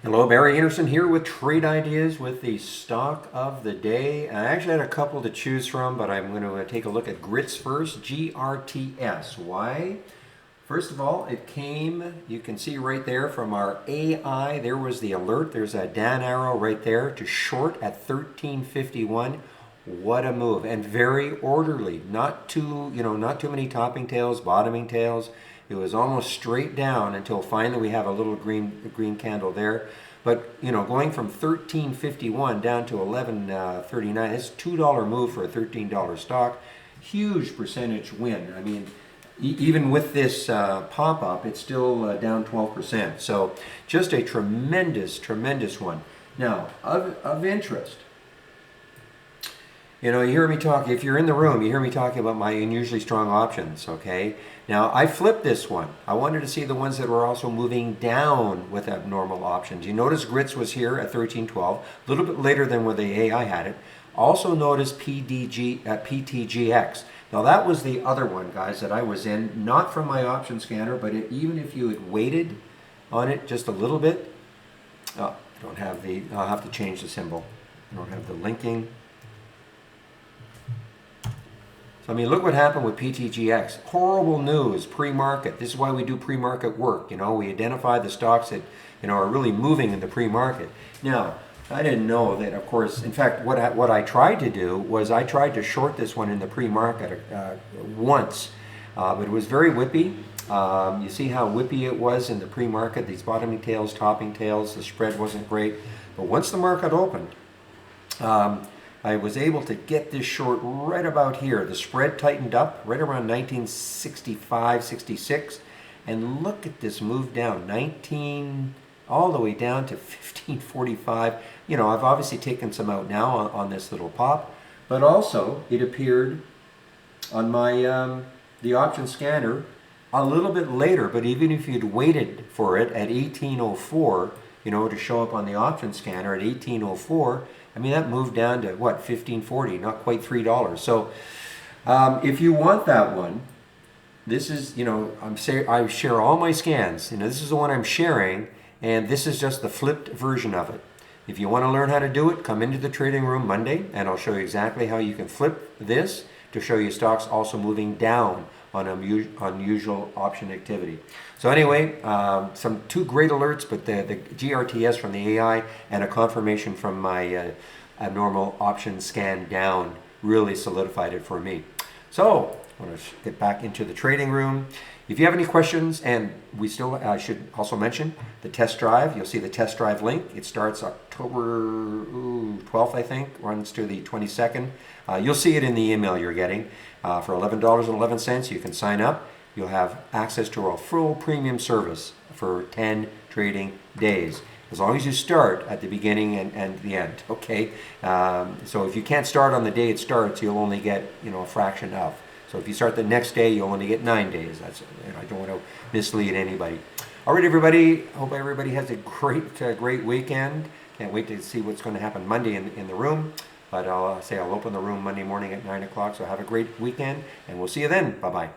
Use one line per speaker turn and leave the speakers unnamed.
Hello, Barry Anderson here with trade ideas with the stock of the day. I actually had a couple to choose from, but I'm going to take a look at grits first. GRTS. Why? First of all, it came, you can see right there from our AI, there was the alert. There's a down arrow right there to short at 1351. What a move, and very orderly. Not too many topping tails, bottoming tails. It was almost straight down until finally we have a little green candle there. But going from 1351 down to 1139, it's a $2 move for a $13 stock. Huge percentage win. I mean, even with this pop-up, it's still down 12%. So just a tremendous, tremendous one. Now, of interest, you hear me talk, if you're in the room, you hear me talking about my unusually strong options, okay? Now, I flipped this one. I wanted to see the ones that were also moving down with abnormal options. You notice grits was here at 1312, a little bit later than where the AI had it. Also notice PTGX. Now, that was the other one, guys, that I was in, not from my option scanner, but even if you had waited on it just a little bit, oh, I don't have I'll have to change the symbol. I don't have the linking. So, I mean, look what happened with PTGX. Horrible news pre-market. This is why we do pre-market work. We identify the stocks that, are really moving in the pre-market. Now, I didn't know that, of course, in fact, what I tried to do was I tried to short this one in the pre-market once, but it was very whippy. You see how whippy it was in the pre-market, these bottoming tails, topping tails, the spread wasn't great. But once the market opened, I was able to get this short right about here. The spread tightened up right around 1965, 66. And look at this move down, 19, all the way down to 1545. I've obviously taken some out now on this little pop. But also, it appeared on my the option scanner a little bit later. But even if you'd waited for it at 1804, to show up on the option scanner at 1804, I mean, that moved down to what, 1540, not quite $3. So if you want that one, this is, I share all my scans. This is the one I'm sharing, and this is just the flipped version of it. If you want to learn how to do it, come into the trading room Monday, and I'll show you exactly how you can flip this to show you stocks also moving down on unusual option activity. So anyway, some two great alerts, but the GRTS from the AI and a confirmation from my abnormal option scan down really solidified it for me. So I want to get back into the trading room. If you have any questions, and I should also mention the test drive. You'll see the test drive link. It starts October 12th, I think, runs to the 22nd. You'll see it in the email you're getting. For $11.11, you can sign up. You'll have access to our full premium service for 10 trading days, as long as you start at the beginning and the end, okay? So if you can't start on the day it starts, you'll only get, a fraction of. So if you start the next day, you'll only get 9 days. I don't want to mislead anybody. All right, everybody. Hope everybody has a great weekend. Can't wait to see what's going to happen Monday in the room. But I'll open the room Monday morning at 9 o'clock. So have a great weekend, and we'll see you then. Bye-bye.